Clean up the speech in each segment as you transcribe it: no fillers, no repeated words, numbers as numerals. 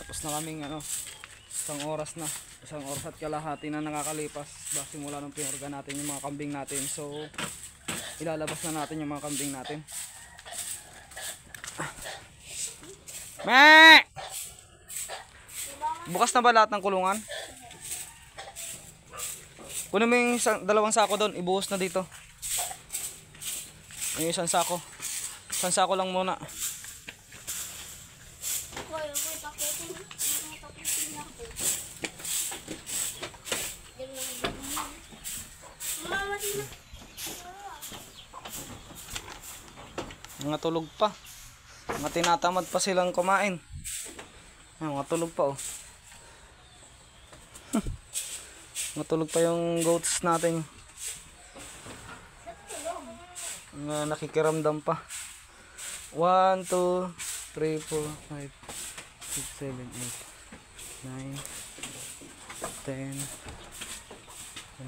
Tapos na kaming isang oras at kalahati na nakakalipas simula nung pinorga natin yung mga kambing natin. So ilalabas na natin yung mga kambing natin. Me! Bukas na ba lahat ng kulungan? Kunin mo yung dalawang sako doon, ibuhos na dito. Yung isang sako. Isang sako lang muna. Mga tulog pa. Mga tinatamad pa silang kumain. Mga tulog pa oh. Matulog pa yung goats natin. Nakikiramdam pa. 1, 2, 3, 4, 5, 6, 7, 8, 9, 10,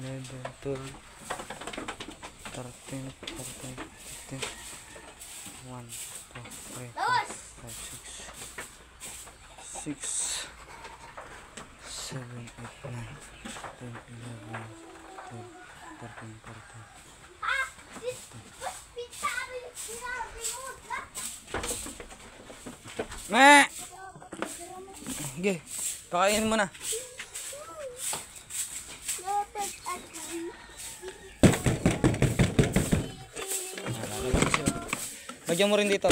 11, 12, 13, 14, 15, 1, 2, 3, 4, 5, 6, 7, 8, 9, 10, 11, 12, 13, 14. Me! Okay, pakainin mo na. Lagyan mo rin dito.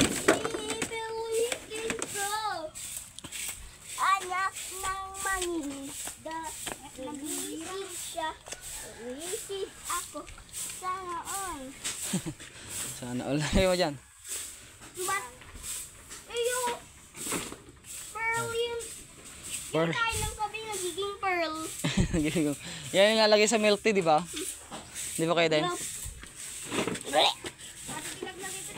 Anak ng mangingisda, nag-iisip siya, nag-iisip ako, sana all. Sana all. Ayaw mo dyan. But, yung pearl yun. Pearl. Yung tayo ng sabi nagiging pearl. Yan yung lalagay sa milk tea, di ba? Di ba kayo din? At pinaglagay ko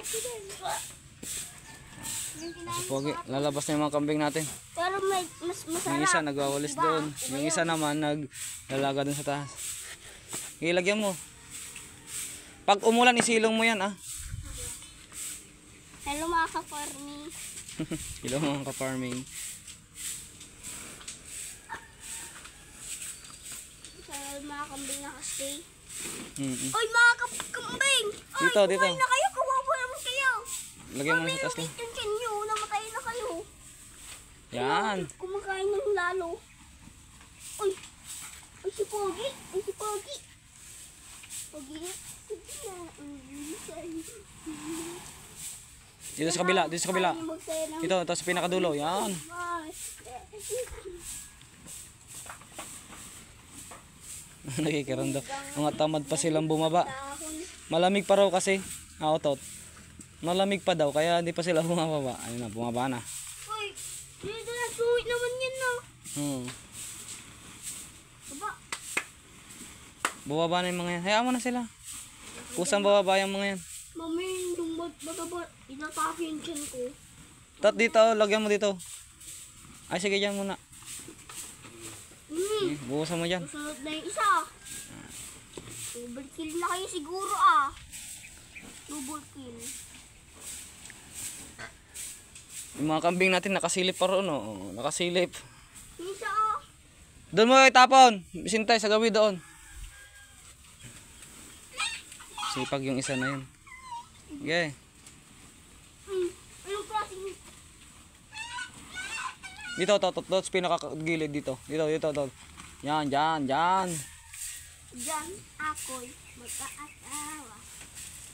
si din. Pogi, lalabas na yung mga kambing natin. Pero may mas masarap. Yung isa nagwawalis doon. Yung isa naman naglalaga doon sa taas. Ilagyan mo. Pag umulan, isilong mo yan ah. Hello mga ka-farming. Hello mga ka-farming. Sana mga kambing nakastay. Oy mga kambing! Dito, dito. Kumain na kayo, kawawa naman kayo. Lagyan mo na sa taas lang. Yung kinyo, namatay na kayo. Yan. Kumakain ng lalo. Uy! Uy, si Pogi! Uy, si Pogi! Pogi! Sige na. Dito sa kabila, dito sa kabila. Ito sa pinakadulo. Yan. Nakikiramdam. Mga tamad pa silang bumaba. Malamig pa raw kasi. Otot. Malamig pa daw kaya hindi pa sila bumababa. Ayun na, bumaba na. Uy! Dito na, suwit naman yan na. Baba. Bumaba na yung mga yan. Hayaan mo na sila. Kusang bababa yung mga yan. Mami, yung mataba, inatake yung tiyan ko. Tat dito, lagyan mo dito. Ay sige dyan muna. Bukasan mo dyan. Susunod na yung isa. Double kill na kayo siguro ah. Double kill. Yung mga kambing natin nakasilip pa roon. Oh. Nakasilip. Yung isa ah. Doon mo itapon. Bisintay sa gawi doon. Sipag yung isa na yun. Okay. Anong klaseng? Dito, to, sa pinakagilid dito. Dito. Yan. Diyan ako'y mag-aasawa.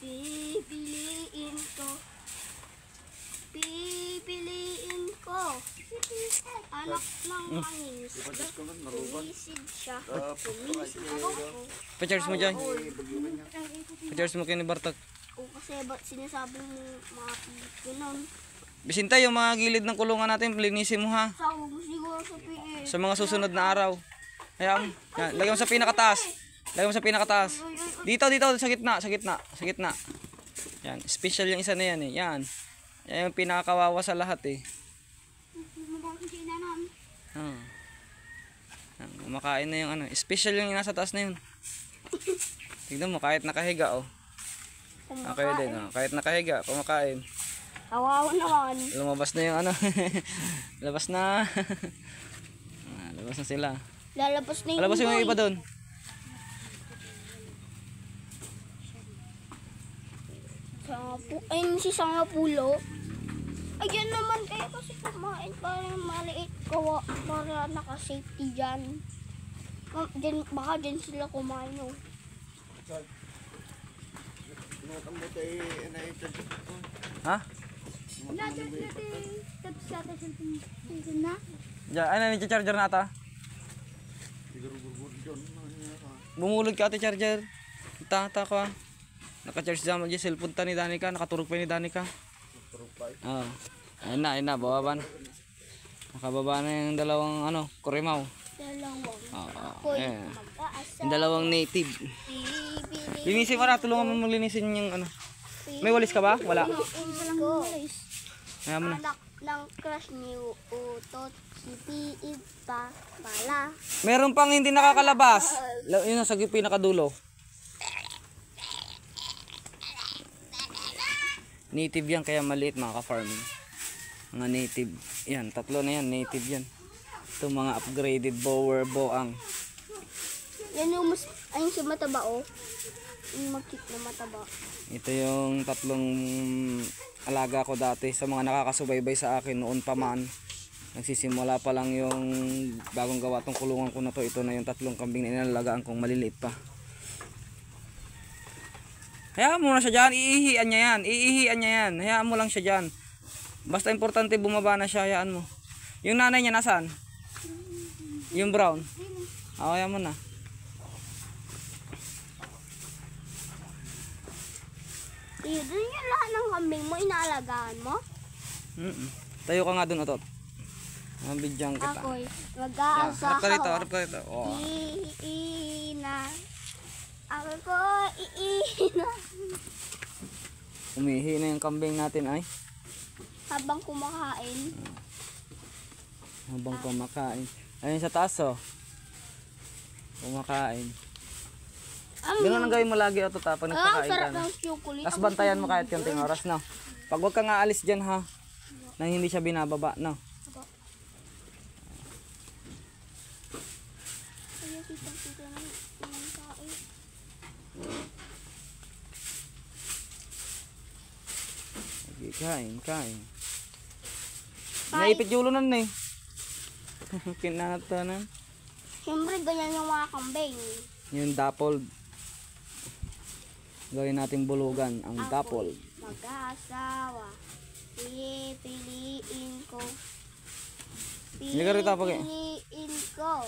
Pipiliin ko. Anak ng mangingisda. Tumisid siya. Tumisid ako. Pa-charge mo dyan. Pa-charge mo kayo ni Bartok. O kasi ba't sinasabi mo mga pinon? Bisintay, yung mga gilid ng kulungan natin, linisin mo ha. Sa huwag siguro sa PE. Sa mga susunod na araw. Ayan, yan. Lagyan mo sa pinakataas. Dito, sa gitna. Yan, special yung isa na yan eh. Yan yung pinakakawawa sa lahat eh. Kumakain na yung special yung nasa taas na yun. Tignan mo, kahit nakahiga oh. Kayo din oh. Kahit nakahiga, kumakain. Kawawa naman. Lumabas na yung ano. Labas na. Labas na sila. Lalabas na yung Labas yung boy. iba doon. Ayun si Sangapulo. Ayan naman kayo kasi kumain para maliit kawa para naka-safety dyan. Baka dyan sila kumain oh. Ha? Diyan, ano yung charger na ata? Bumulog ka ate charger. Tata ko ah. Naka-charge naman yung cellphone ta ni Danica. Nakaturog pa ni Danica. Oo. Ayun na, bababa na. Nakababa na yung dalawang ano, kurimaw. Oo. Ayan. Yung dalawang native. Linisin mo na, tulungan mo maglinisin yung ano. May walis ka ba? Wala. Ayan mo na. Anak ng crush ni Utot, si Piid pa pala. Meron pang hindi nakakalabas. Yun nasa pinakadulo. Native yan kaya maliit mga ka-farming. Mga native. Yan, tatlo na yan, native yan. Ito mga upgraded boang. Yan yung mas, ayun si mataba oh. Yung mag-cute na mataba. Ito yung tatlong alaga ko dati sa mga nakakasubaybay sa akin noon pa man. Nagsisimula pa lang yung bagong gawa tong kulungan ko na to. Ito na yung tatlong kambing na inalagaan kong maliliit pa. Hayaan mo na siya dyan, iihian niya yan, hayaan mo lang siya dyan. Basta importante bumaba na siya, hayaan mo. Yung nanay niya nasaan? Yung brown? Hayaan mo na. Doon yung lahat ng kambing mo, inaalagaan mo? Tayo ka nga dun, Otot. Mabidyan kita. Ako'y mag-aasa Harap ka rito. Oh. Iina. Ako iina. Umihi na yung kambing natin ay. Habang kumakain. Habang kumakain. Ayun sa taas oh. Kumakain. Ganun ang gawin mo lagi Otot ha, pag nagpakain ka Sarap na. ng chocolate. Tapos bantayan mo kahit konting oras no. Pag huwag ka nga alis dyan ha. Nang hindi siya binababa no. Kain. Naipit yung ulunan na eh. Kinatanan. Siyempre ganyan yung mga kambing. Yung dappled. Gawin natin bulugan ang dappled. Mag-aasawa. Pipiliin ko. Hindi ka rito pag Pipiliin ko.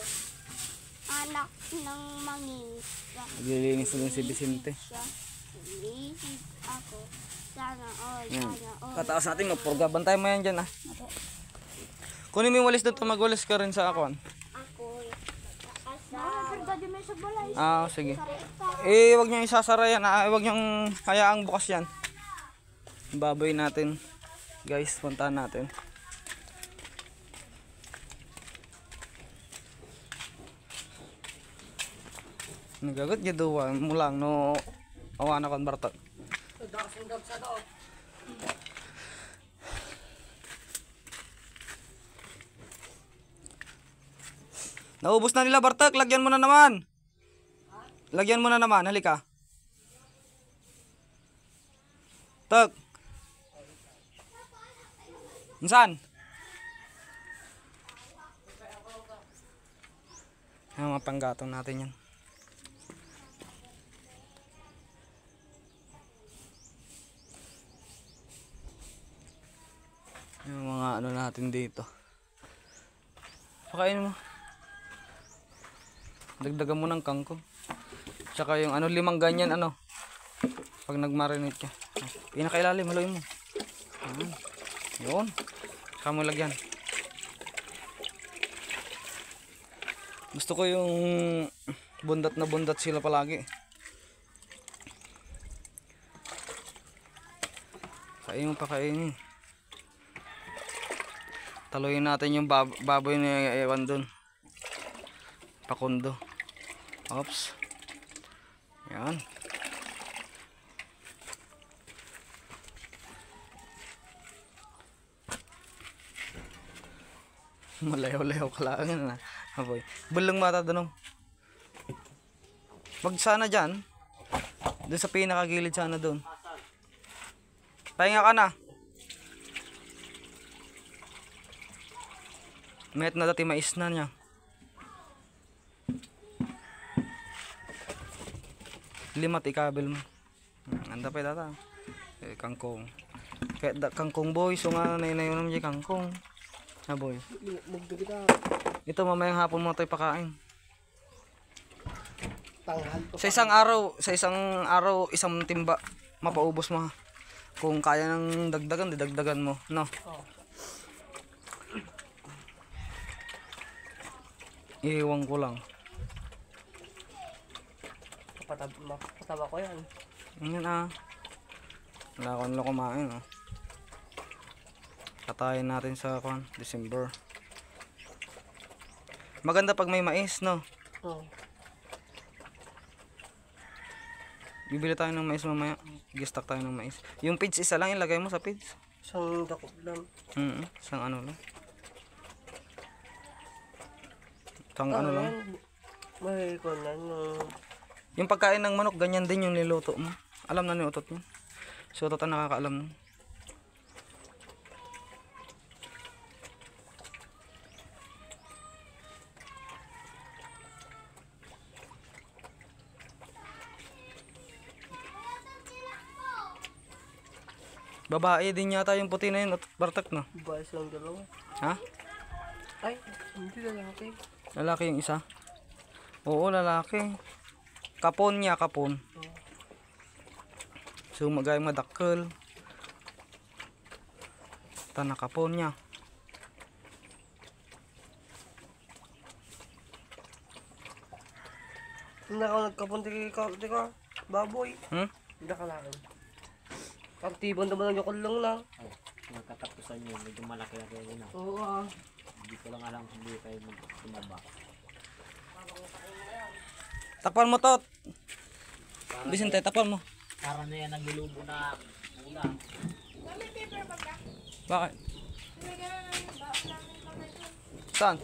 Anak ng mangisa. Naglilinis na si Vicente. Umisip ako. Sana all, Yan. sana all. Kataas natin magpurga. Bantay mo yan dyan ah. Kunin mo yung walis doon. Magwalis ka rin sa akuan. Ako'y asawa. Ah, sige. Wag niyo isasara yan. Wag niyo hayaang bukas yan. Baboy natin. Guys, puntahan natin. Nagagot niya duwa. Mulang no. Awana kon bartot. Naubos na nila Bartek, lagyan mo na naman. Lagyan mo na naman, halika. Tek. Saan? Yung mga panggatong natin yan. Yung mga ano natin dito. Pakainin mo. Dagdagan mo ng kangkong. Tsaka yung ano 5 ganyan ano. Pag nagmarinate ka. Pinakailalim, haluin mo. Ayan. Yun. Saka mo lagyan. Gusto ko yung bundat na bundat sila palagi. Kain mo pakainin. Taluin natin yung baboy na ewan dun. Pakundo. Oops. Yan. Malayaw-layaw ka lang na. Aboy. Bulang mata doon. Wag sana dyan. Doon sa pinakagilid sana doon. Pahinga ka na. Met na dati mais na niya. Limat ikabil mo. Anda pa data. Kangkong. Kaya kangkong boy. So nga nainayon naman dyan kangkong. Ha boy. Ito mamayang hapon mo tayo pakain. Sa isang araw, isang timba, mapaubos mo. Kung kaya ng dagdagan, didagdagan mo, no? Iiwan ko lang. Pataba ko yan. Yan ah. Wala ko nila kumain ah. Katayin natin sa December. Maganda pag may mais, no? Oo. Bibili tayo ng mais mamaya. Gistak tayo ng mais. Yung pids isa lang ilagay mo sa pids. Isang dakot lang. Isang ano lang. Isang ano lang. May kunan Yung pagkain ng manok, ganyan din yung niluto mo. Alam na ni utot niya. Si utot ang nakakaalam nun. Babae din yata yung puti na yun at Bartak no? Bahay silang dalawa. Ha? Ay, hindi lalaki. Lalaki yung isa? Oo, lalaki. Kapon niya, kapon. So magayang madakkel. Tana kapon niya. Hindi ako nagkapunti ka, baboy. Hindi ka lang. Partibon naman ang yukol lang na. Oh, nagkatapusan yun, medyo malaki-laki yun. Oo ah. Hindi ko lang alam kung hindi kayo magtumaba. Takpan mo tot. Bisente, takpan mo. Para na yan naglulubo na mula. Bakit? Saan?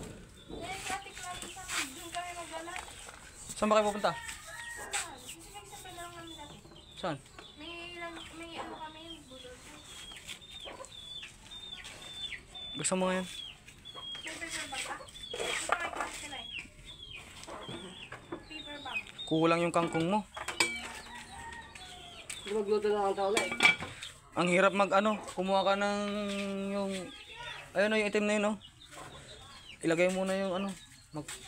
Saan ba kayo pupunta? Saan? May ano kami yung bulog. Buksan mo ngayon. Paper bag ka? Ito ay kasi na eh. Paper bag. Kulang yung kangkong mo. Hindi magluto na ang tao na eh. Ang hirap mag ano, kumuha ka ng yung ayun o, yung itim na yun o. Ilagay mo na yung ano,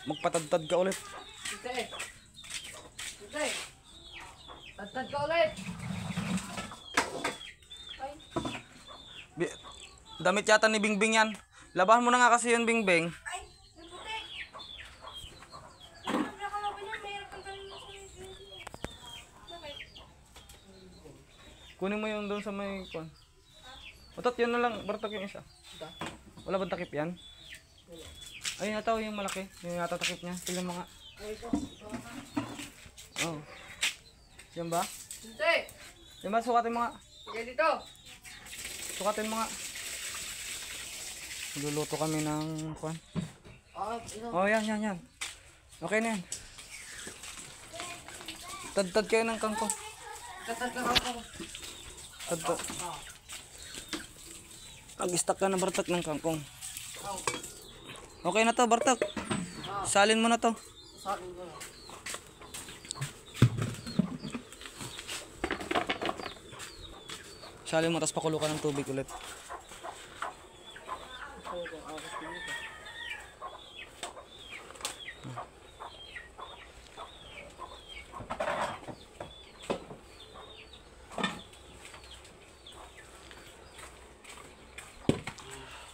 magpatadtad ka ulit. Tite! Tite! Tagtad ka ulit! Damit yata ni Bingbing yan. Labahan mo na nga kasi yun, Bingbing. Ay! Yung puti! Sabi na kalabin yan, mayroon kang galing na sa bakit? Kunin mo yung doon sa may kon. Utot, yun na lang, Bartok yung isa. Wala bang takip yan? Ayun yata yung malaki. Yung yata takip niya. Tignan mo nga. Oh. Yan ba? Tite! Yan ba? Sukatin mo nga. Sige dito! Sukatin mo nga. Luluto kami ng kon. Oh, yan. Okay na yan. Tad kayo ng kangkong. Tagtad ka ako. Tad. Pag-stack ka na, Bartok, ng kangkong. Okay na to, Bartok. Salin mo na to. Sa akin ko na. Salin mo, tapos pakulo ka ng tubig ulit.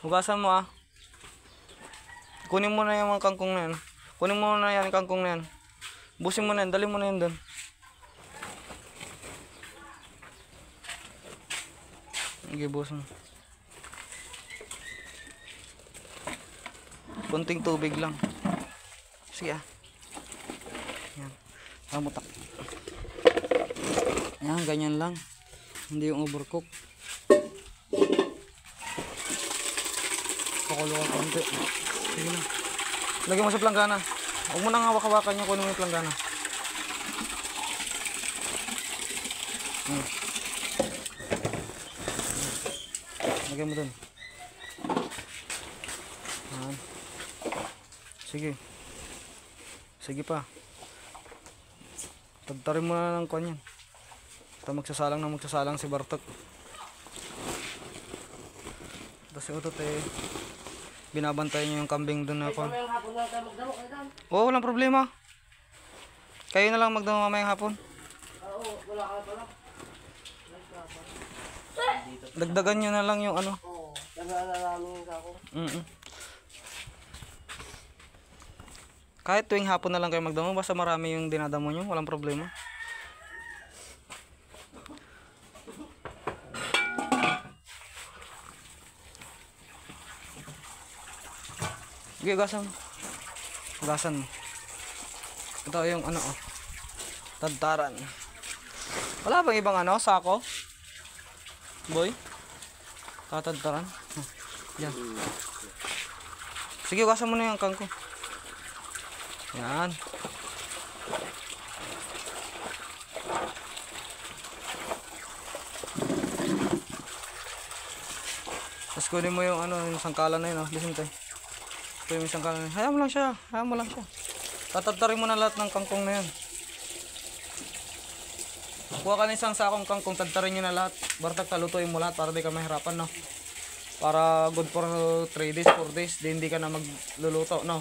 Hugasan mo ah. Kunin mo na yung mga kangkong na yan. Kunin mo na yan yung kangkong na yan. Busin mo na yan, dali mo na yan doon. Sige, bus mo. Kunting tubig lang. Sige ah. Yan. Pamutak. Yan, ganyan lang. Hindi yung overcook. Pakulo ka konti. Sige na. Lagyan mo sa planggana. Huwag mo nang hawak-hawakan niya, kunin mo yung planggana. Lagyan mo dun. Yan. Sige. Sige pa. Tagtarin mo na ng kwan yan. Ito magsasalang si Bartok. Tapos yung utot binabantay niyo yung kambing dun na kwan. Mamayang hapon lang tayo magdamo kayo Dan. Oo, walang problema. Kayo na lang magdamo mamayang hapon. Oo, wala ka pala. Dagdagan nyo na lang yung ano. Oo, namin ako. Kahit tuwing hapon na lang kayo magdamo, basta marami yung dinadamo nyo, walang problema. Sige, gasan. Gasan mo. Ito yung ano, tadtaran. Wala bang ibang ano, sako? Boy? Tatadtaran? Yan. Sige, gasan mo na yung kangkong. Yan. Tapos kunin mo yung ano, yung sangkalan na yun, listen tayo. Ito yung sangkalan na yun. Hayaan mo lang siya, hayaan mo lang siya. Tatadtarin mo na lahat ng kangkong na yan. Kuha ka ng isang sakong kangkong, tadtarin nyo na lahat. Bartak, talutuin mo lahat para di ka mahirapan, no? Para good for 3 days, 4 days, di hindi ka na magluluto, no?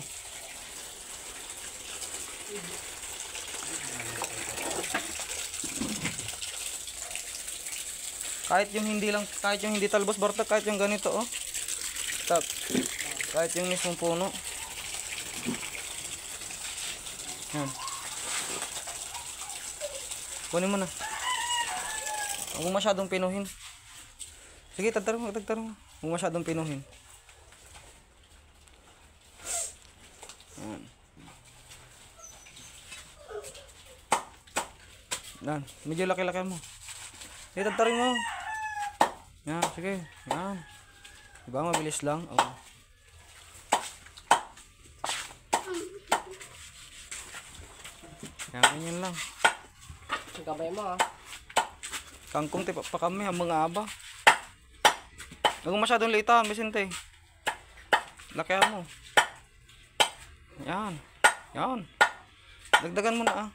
Kahit yung hindi talbos, Bartak, kahit yung ganito, oh. Tap. Kahit yung mismong puno. Yan. Kunin mo na. Huwag mo masyadong pinuhin. Sige, tagtar mo. Huwag mo masyadong pinuhin. Yan. Yan. Medyo laki-laki mo. Sige, tagtarin mo. Yan, sige. Yan. Diba, mabilis lang. Oh. Yan, ganyan lang. Ang kabay mo ha. Kangkong tipa pa kami, ang mga aba. Huwag mo masyadong liitan, Vicente. Lakihan mo. Yan. Yan. Dagdagan mo na ah.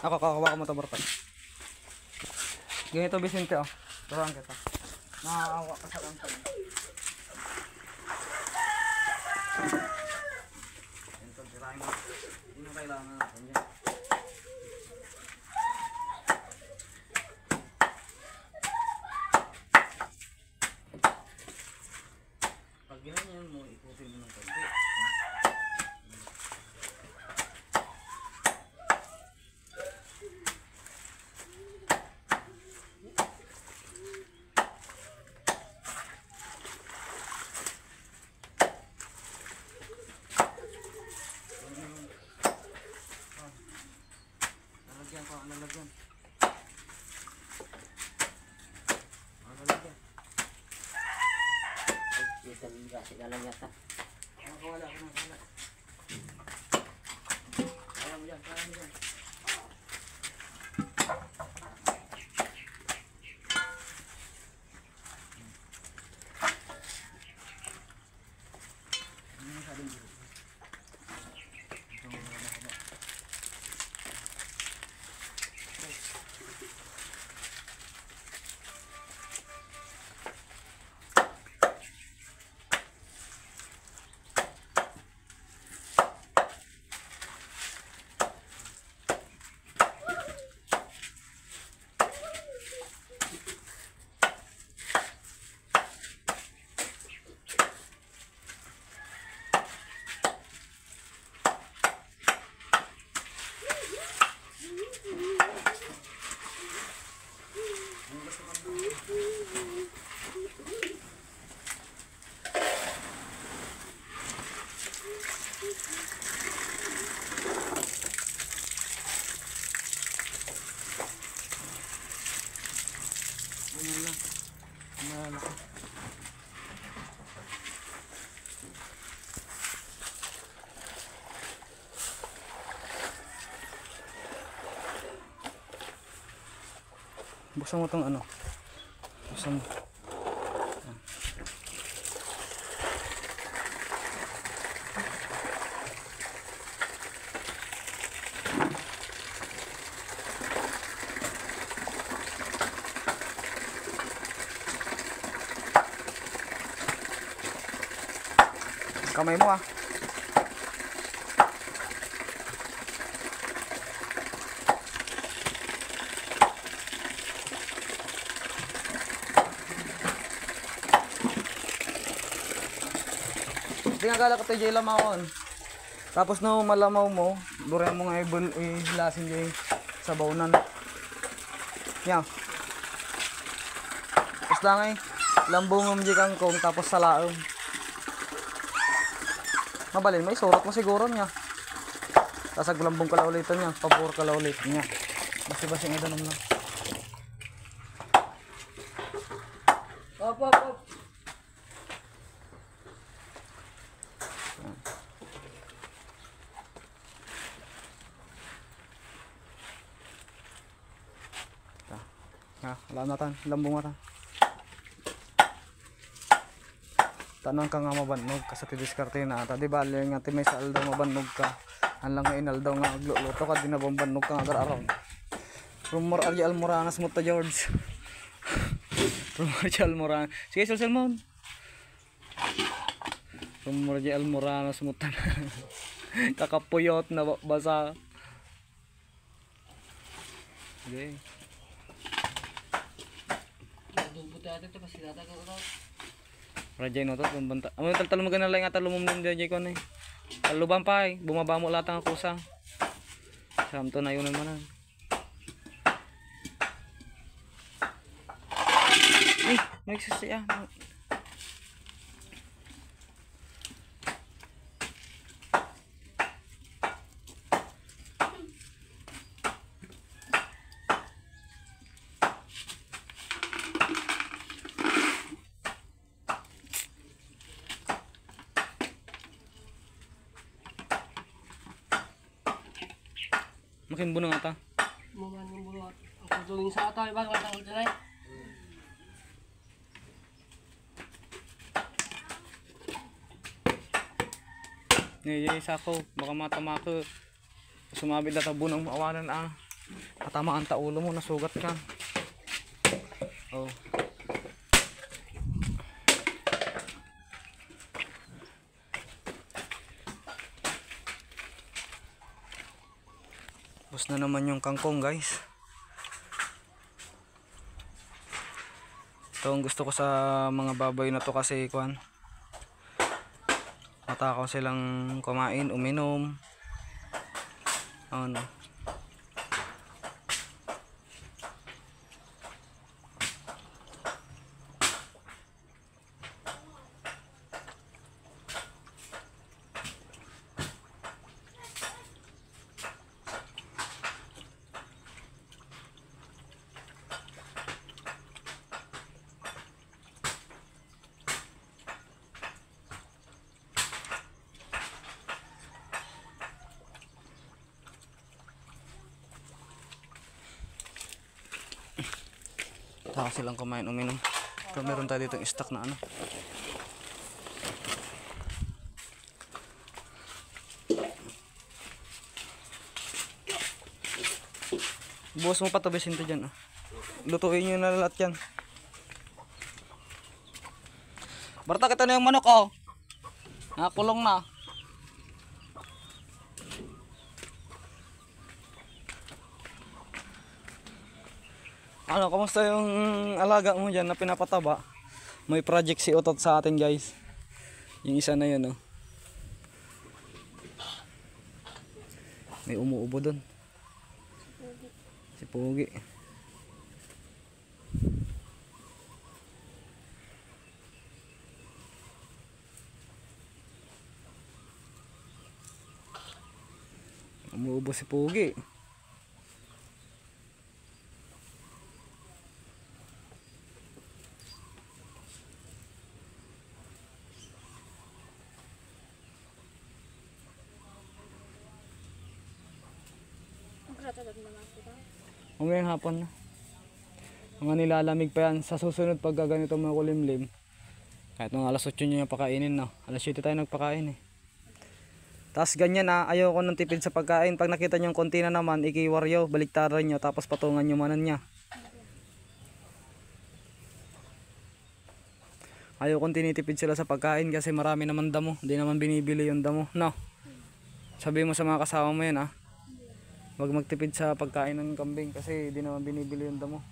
Ako, kakawa ko mo ito, Bartak. Ganito, Vicente, oh. Turuan kita. Nakakawa ka sa kangkong. Ganito, tirahin mo. Hindi mo kailangan natin yan. Pag ganyan mo, ikutin mo ng konti. Lalagyan pa, lalagyan. Lalagyan. Dito lang kasi ka lang yata. Wala. Kaya mo yan. Buksan mo tong ano. Buksan mo. Kamay mo ah. Tinagala ka tayo dyan lamahon. Tapos na malamaw mo, durihan mo nga ihilasin dyan sa baunan. Yan. Tapos lang eh, lambong mo dyan kangkong tapos salaong. Mabalin, may surat mo siguro niya. Tapos lambong kalaulitan niya, pabor kalaulitan niya. Basi-basi nga danom lang. Op. Alam natin, lambong natin. Tanong ka nga mabanog ka sa tidiskarte na ata. Di ba, aling nga may sa aldaw mabanog ka. Ang lang nga inaldaw nga agluluto ka, di na bambanog ka nga agar-araw. Rumor arya almoranas mo ta George. Rumor arya almoranas. Sige, Salmon. Rumor arya almoranas mo ta. Kakapuyot na basa. Okay. Rajay no to banta. Amo tal magana lang ata lumum din dajay ko ni. Taluban pa ay bumaba mo lahat ang kusa. Samto na yun naman. Ay, nagsisiya. Makin bunang ata. Maman yung bulot. Ang kutulong sa ata, ibang katang dyan ay. Yay sako, baka matama ko. Sumabit na bunang maawanan ah. Katamaan ta ulo mo, nasugat ka. Oh. Tapos na naman yung kangkong guys. Ito ang gusto ko sa mga baboy na to kasi kuan. Matakaw silang kumain, uminom. Ano. Saka silang kumain uminom. Pero meron tayo dito stock na ano. Buwas mo pa to Vicente dyan. Oh. Lutuin nyo na lahat yan. Barta kita na yung manok oh. Nakakulong na. Ano, kamusta yung alaga mo dyan na pinapataba? May project si Otot sa atin guys. Yung isa na yun oh. May umuubo dun. Si Pugi. Umuubo si Pugi. Umayang hapon na. Mga nilalamig pa yan. Sa susunod pag ganito mga kulimlim, kahit mga alas 8 nyo yung pakainin na. Alas 7 tayo nagpakain eh. Tapos ganyan ayoko ng tipid sa pagkain. Pag nakita nyo yung konti na naman, ikiwaryo, baliktaran nyo, tapos patungan nyo manan niya. Ayokong tinitipid sila sa pagkain kasi marami naman damo. Hindi naman binibili yung damo. No? Sabi mo sa mga kasama mo yan Huwag magtipid sa pagkain ng kambing kasi hindi naman binibili yung damo.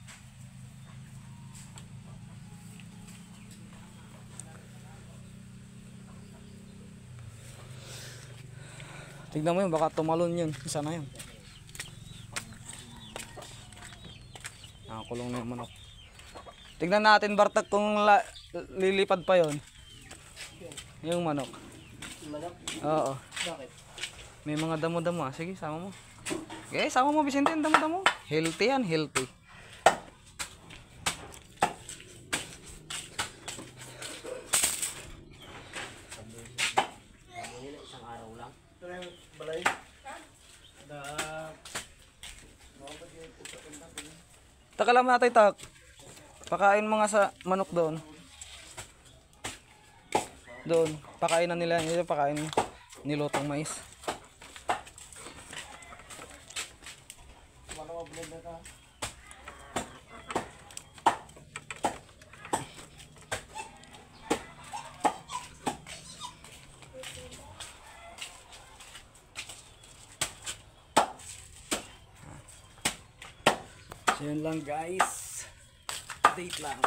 Tignan mo yun, baka tumalon yun. Isa na yun. Nakakulong na yung manok. Tignan natin Bartak kung lilipad pa yon yung manok. Manok? Oo. Bakit? May mga damo-damo Sige, sama mo. Okay, sama mo Vicente yung damo-damo. Healthy yan, healthy. Isang araw lang. Balay? Taka lang natin tak. Pakain mga sa manok doon. Doon. Pakain na nila. Ito pakain nilutong mais. So yun lang guys. Update lang.